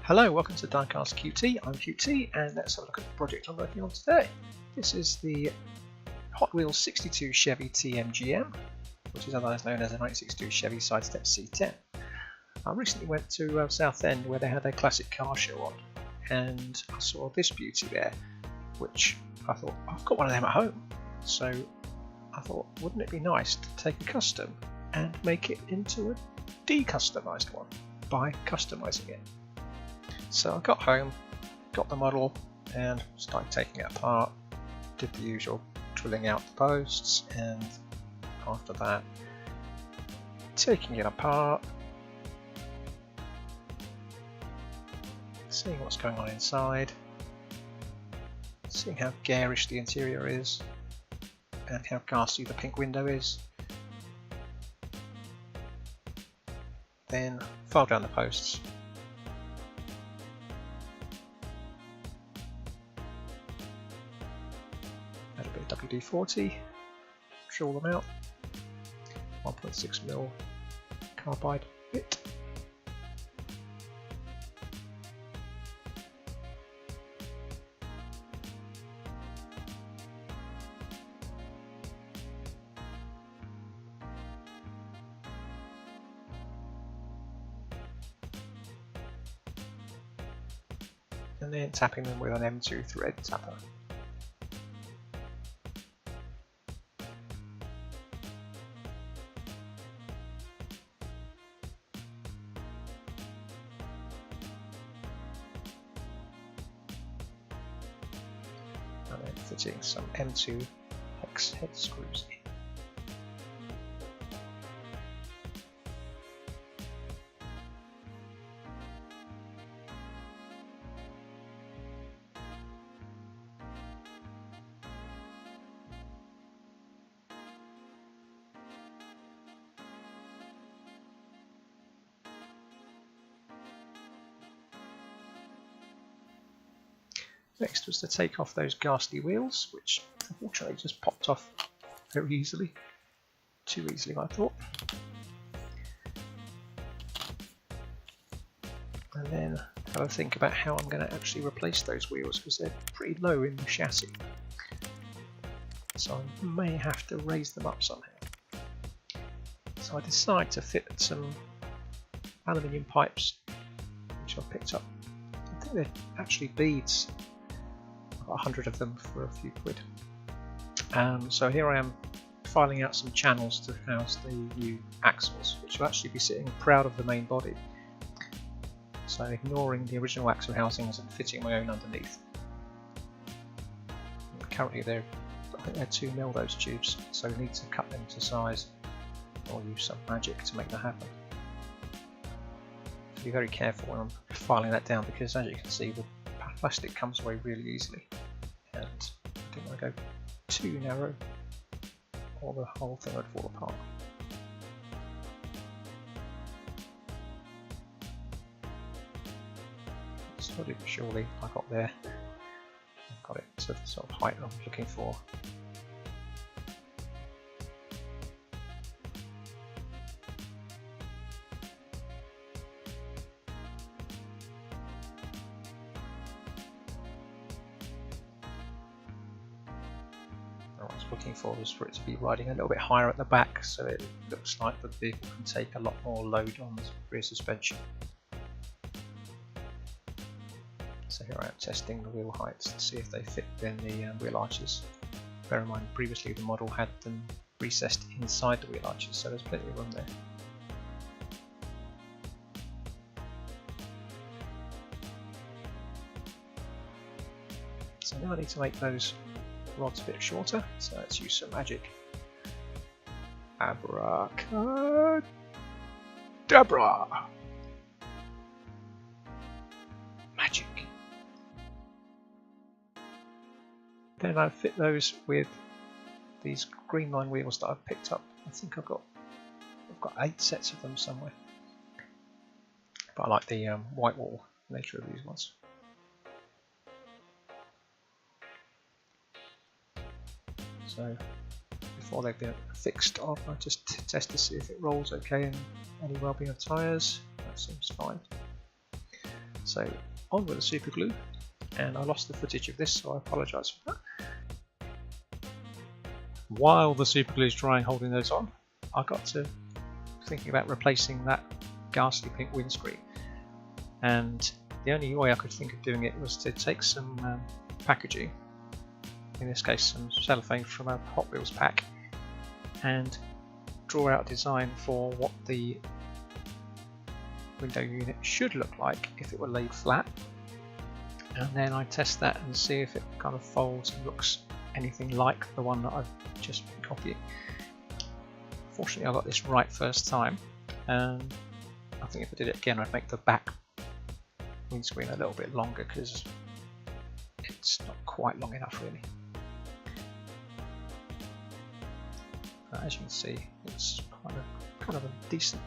Hello, welcome to Diecast QT. I'm QT, and let's have a look at the project I'm working on today. This is the Hotwheels 62 Chevy TMGM, which is otherwise known as a 1962 Chevy Sidestep C10. I recently went to Southend where they had their classic car show on, and I saw this beauty there, which I thought, I've got one of them at home. So I thought, wouldn't it be nice to take a custom and make it into a decustomised one by customising it? So I got home, got the model, and started taking it apart. Did the usual drilling out the posts, and after that, taking it apart, seeing what's going on inside, seeing how garish the interior is, and how ghastly the pink window is. Then file down the posts. Add a bit of WD-40, drill them out, 1.6mm carbide bit. And then tapping them with an M2 thread tapper. And then fitting some M2 hex head screws in. Next was to take off those ghastly wheels, which unfortunately just popped off very easily. Too easily, I thought. And then have a think about how I'm going to actually replace those wheels, because they're pretty low in the chassis. So I may have to raise them up somehow. So I decided to fit some aluminium pipes, which I picked up. I think they're actually beads. 100 of them for a few quid. So here I am filing out some channels to house the new axles, which will actually be sitting proud of the main body. So ignoring the original axle housings and fitting my own underneath. And currently I think they're 2mm those tubes, so we need to cut them to size or use some magic to make that happen. So be very careful when I'm filing that down, because as you can see the plastic comes away really easily, and I didn't want to go too narrow or the whole thing would fall apart. Slowly but surely I got there. I've got it to the sort of height I'm looking for. What I was looking for was for it to be riding a little bit higher at the back, so it looks like the vehicle can take a lot more load on the rear suspension. So here I am testing the wheel heights to see if they fit within the wheel arches. Bear in mind, previously the model had them recessed inside the wheel arches, so there's plenty of room there. So now I need to make those rods a bit shorter, so let's use some magic. Abracadabra! Magic! Then I fit those with these green line wheels that I've picked up. I think I've got 8 sets of them somewhere. But I like the white wall nature of these ones. So before they've been fixed on, I just test to see if it rolls okay and any well-being of tyres. That seems fine. So on with the super glue, and I lost the footage of this, so I apologise for that. While the super glue is drying, holding those on, I got to thinking about replacing that ghastly pink windscreen, and the only way I could think of doing it was to take some packaging, in this case some cellophane from a Hot Wheels pack, and draw out a design for what the window unit should look like if it were laid flat, and then I test that and see if it kind of folds and looks anything like the one that I've just been copying. Fortunately I got this right first time, and I think if I did it again I'd make the back windscreen a little bit longer because it's not quite long enough really. As you can see, it's kind of a decent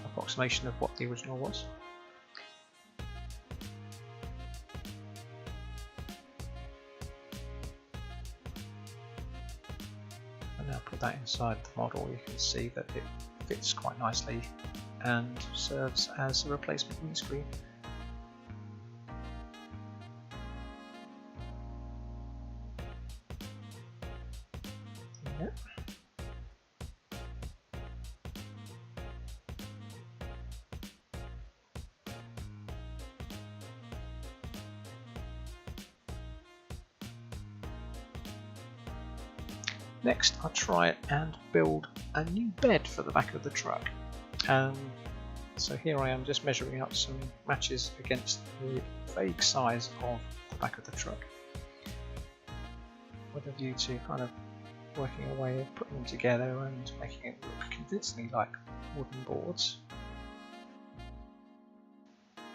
approximation of what the original was. And now put that inside the model, you can see that it fits quite nicely and serves as a replacement windscreen. Next, I'll try and build a new bed for the back of the truck. So here I am just measuring up some matches against the vague size of the back of the truck, with a view to kind of working a way of putting them together and making it look convincingly like wooden boards.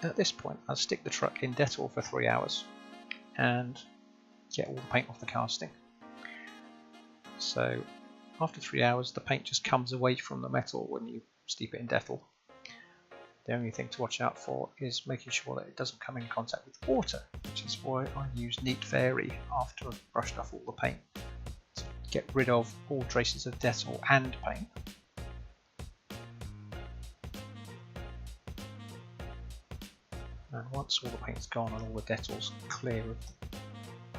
At this point, I'll stick the truck in Dettol for 3 hours and get all the paint off the casting. So after 3 hours the paint just comes away from the metal when you steep it in Dettol. The only thing to watch out for is making sure that it doesn't come in contact with water, which is why I use Neat Fairy after I've brushed off all the paint to get rid of all traces of Dettol and paint. And once all the paint's gone and all the Dettol's clear of the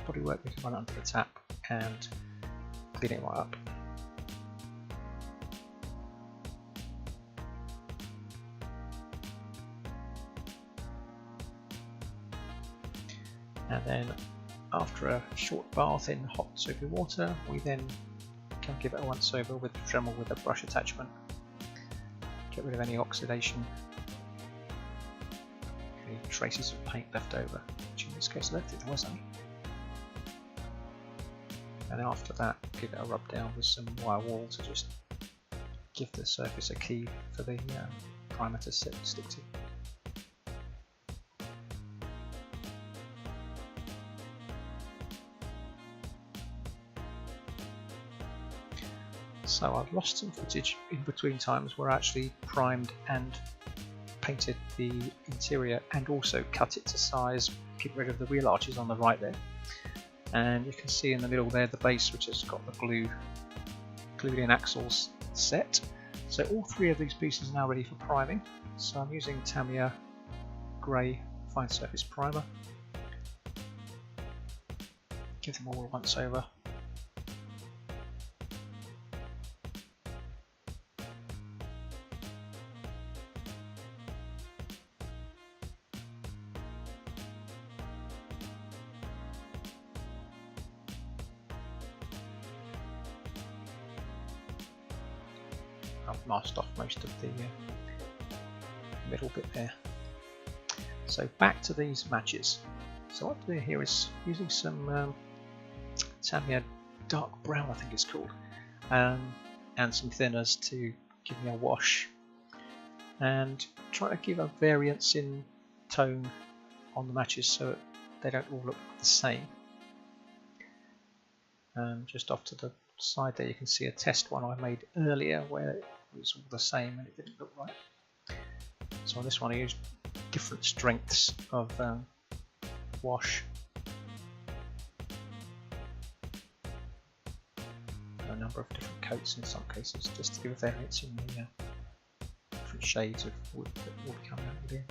bodywork, we can run it under the tap and clean it right up. And then after a short bath in hot soapy water, we then can give it a once over with the Dremel with a brush attachment, get rid of any oxidation, any traces of paint left over, which in this case I don't think there was any. And after that, give it a rub down with some wire wool to just give the surface a key for the primer to stick to. So I've lost some footage in between times where I actually primed and painted the interior and also cut it to size, get rid of the wheel arches on the right there. And you can see in the middle there the base, which has got the glued in axles set. So all 3 of these pieces are now ready for priming. So I'm using Tamiya Grey Fine Surface Primer. Give them all a once over. I've masked off most of the middle bit there. So back to these matches. So what I'm doing here is using some Tamiya dark brown, I think it's called, and some thinners to give me a wash, and try to give a variance in tone on the matches so they don't all look the same. Just off to the side there you can see a test one I made earlier where it was all the same and it didn't look right. So on this one I used different strengths of wash, a number of different coats in some cases, just to give a variance in the different shades of wood that will be coming out within.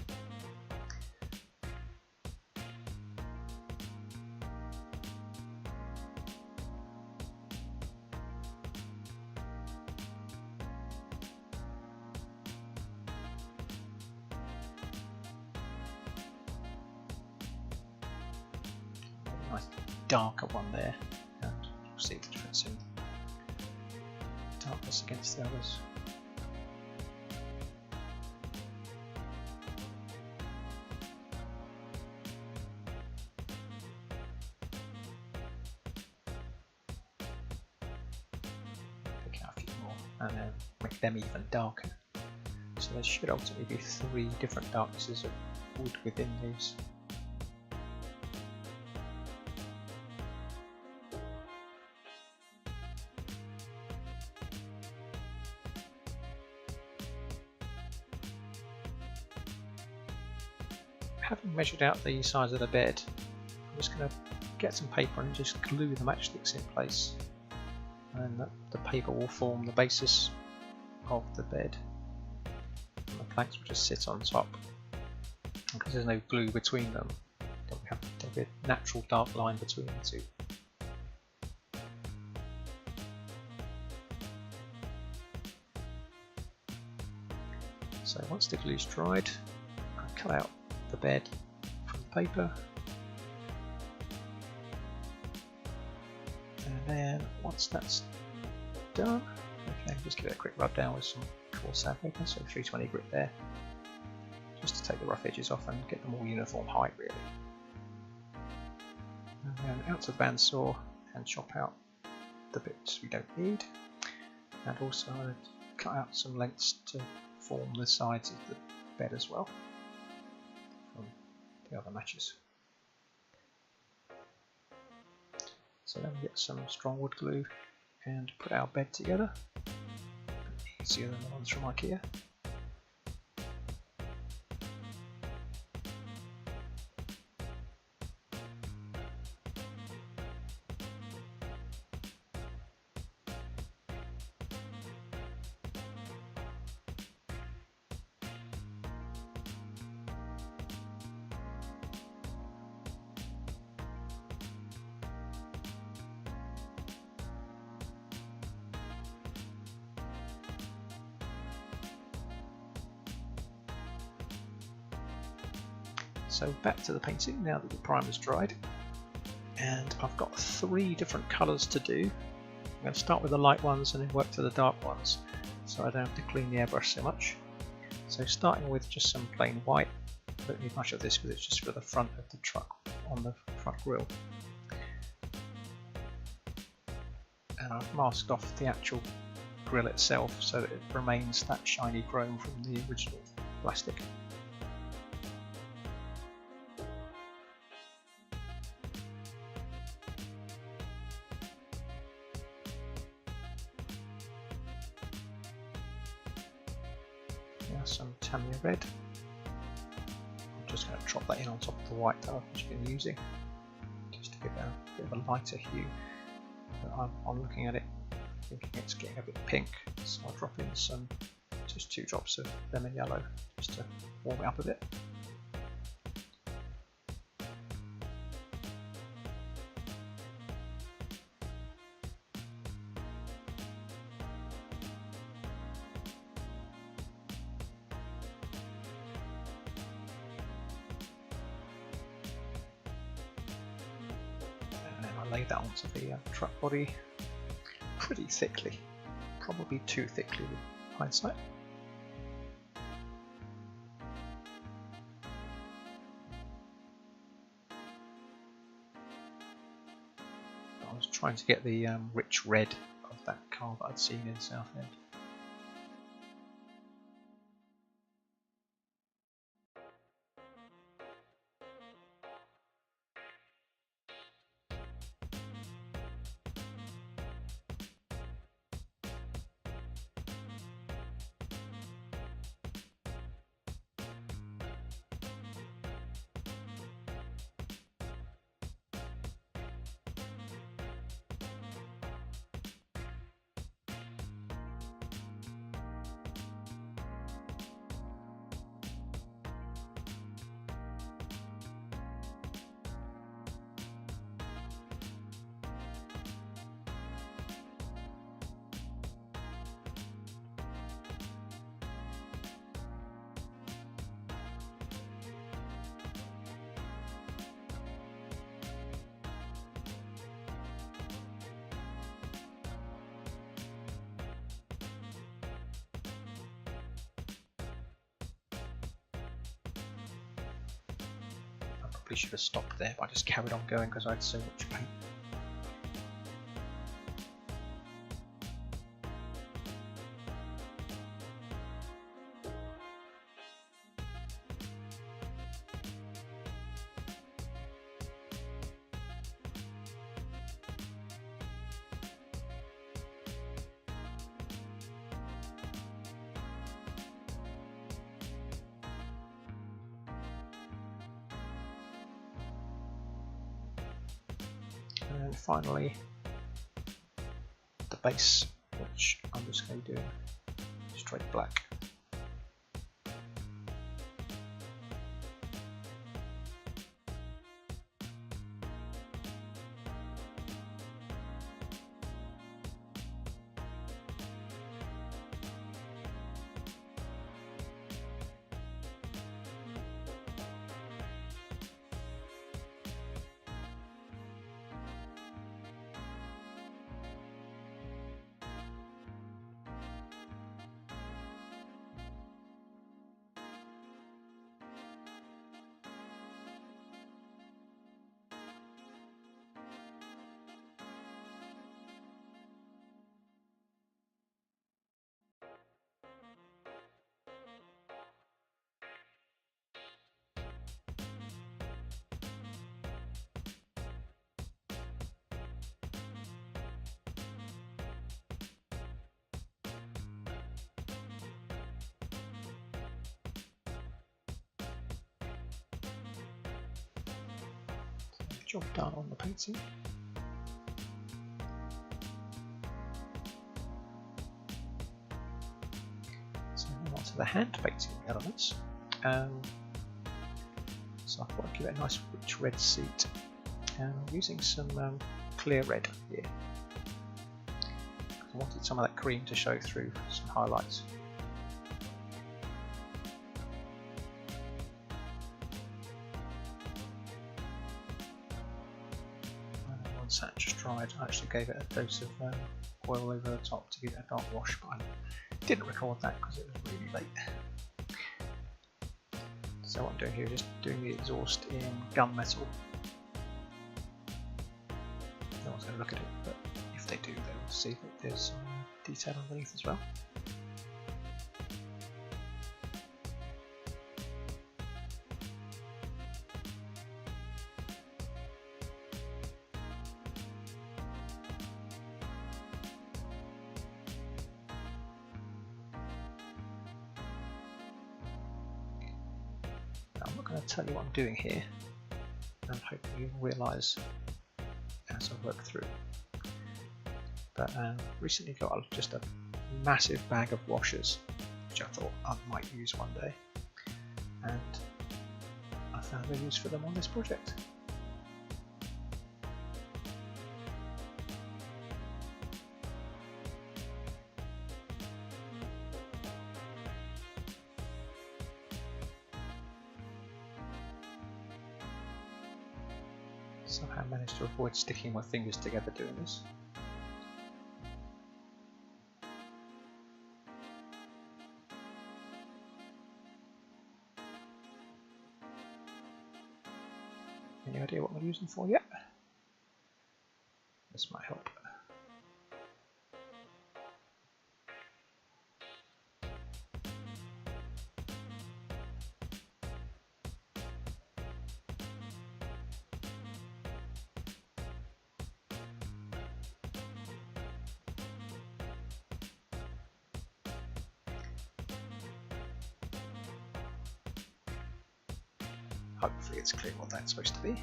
nice darker one there, and you'll see the difference in darkness against the others. Pick out a few more and then make them even darker. So there should ultimately be 3 different darknesses of wood within these. Having measured out the size of the bed, I'm just going to get some paper and just glue the matchsticks in place, and then the paper will form the basis of the bed. And the planks will just sit on top. And because there's no glue between them, there'll be a natural dark line between the two. So once the glue's dried, I'll cut out the bed from the paper, and then once that's done, okay, just give it a quick rub down with some coarse sandpaper, so 320 grit there, just to take the rough edges off and get them all uniform height really. And then out to the bandsaw and chop out the bits we don't need, and also cut out some lengths to form the sides of the bed as well from the other matches. So then we get some strong wood glue and put our bed together. Easier than the ones from IKEA. So back to the painting now that the primer's dried, and I've got 3 different colours to do. I'm going to start with the light ones and then work to the dark ones, so I don't have to clean the airbrush so much. So starting with just some plain white, I don't need much of this because it's just for the front of the truck on the front grille. And I've masked off the actual grille itself so that it remains that shiny chrome from the original plastic. Some Tamiya red. I'm just going to drop that in on top of the white that I've just been using, just to give it a bit of a lighter hue. But I'm looking at it, thinking it's getting a bit pink, so I'll drop in just 2 drops of lemon yellow, just to warm it up a bit. Lay that onto the truck body pretty thickly, probably too thickly with hindsight. I was trying to get the rich red of that car that I'd seen in Southend. probably should have stopped there, but I just carried on going because I had so much paint. And finally, the base, which I'm just going to do straight black. Job done on the painting. So now onto the hand painting elements. So I thought I'd give it a nice rich red seat. I'm using some clear red here. I wanted some of that cream to show through some highlights. Once that just dried, I actually gave it a dose of oil over the top to give it a dark wash, but I didn't record that because it was really late. So what I'm doing here is just doing the exhaust in gunmetal. No one's going to look at it, but if they do, they'll see that there's some detail underneath as well. I'm not going to tell you what I'm doing here, and hopefully you'll realise as I work through. But recently got just a massive bag of washers, which I thought I might use one day, and I found a use for them on this project. Somehow managed to avoid sticking my fingers together doing this. Any idea what I'm using for yet? This might help. Hopefully it's clear what that's supposed to be.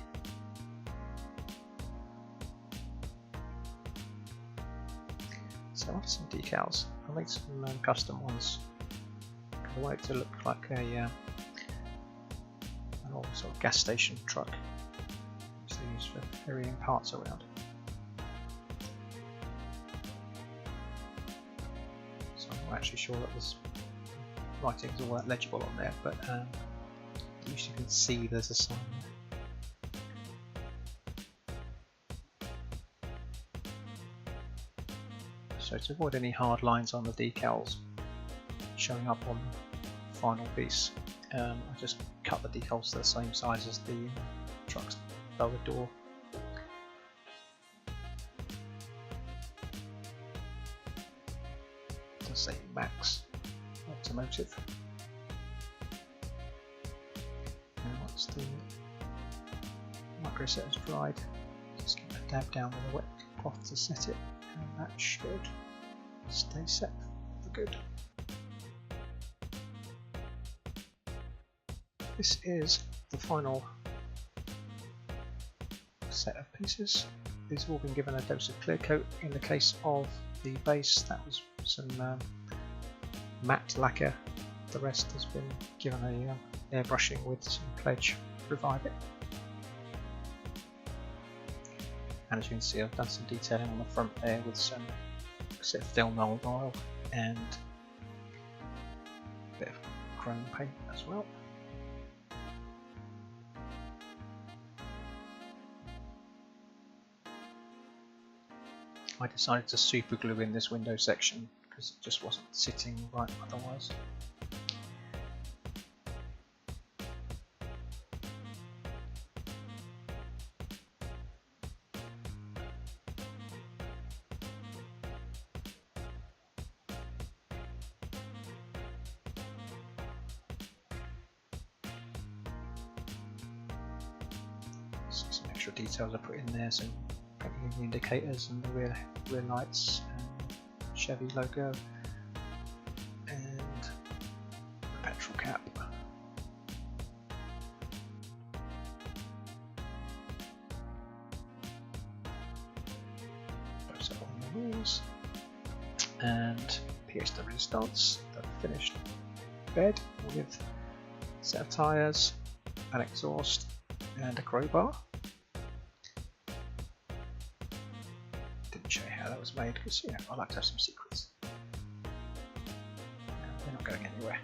So I wanted some decals. I made some custom ones. I want it to look like an old sort of gas station truck, which they use for ferrying parts around. So I'm not actually sure that this writing is all that legible on there, but at least you can see there's a sign there. So to avoid any hard lines on the decals showing up on the final piece, I just cut the decals to the same size as the truck's lower door. It does say Max Automotive. And once the micro set has dried, just give it a dab down with a wet cloth to set it, and that should stay set for good. This is the final set of pieces. These have all been given a dose of clear coat. In the case of the base, that was some matte lacquer. The rest has been given a airbrushing with some Pledge Revive It. And as you can see, I've done some detailing on the front there with some Del oil and a bit of chrome paint as well. I decided to super glue in this window section because it just wasn't sitting right otherwise. See some extra details I put in there, so the indicators and the rear lights and Chevy logo and the petrol cap. Those are on the wheels and pièce de résistance, the finished bed with a set of tyres, an exhaust and a crowbar. Show you how that was made because I like to have some secrets. They're not going anywhere.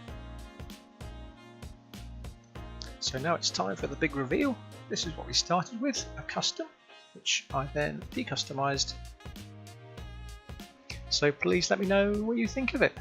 So now it's time for the big reveal. This is what we started with, a custom, which I then decustomized. So please let me know what you think of it.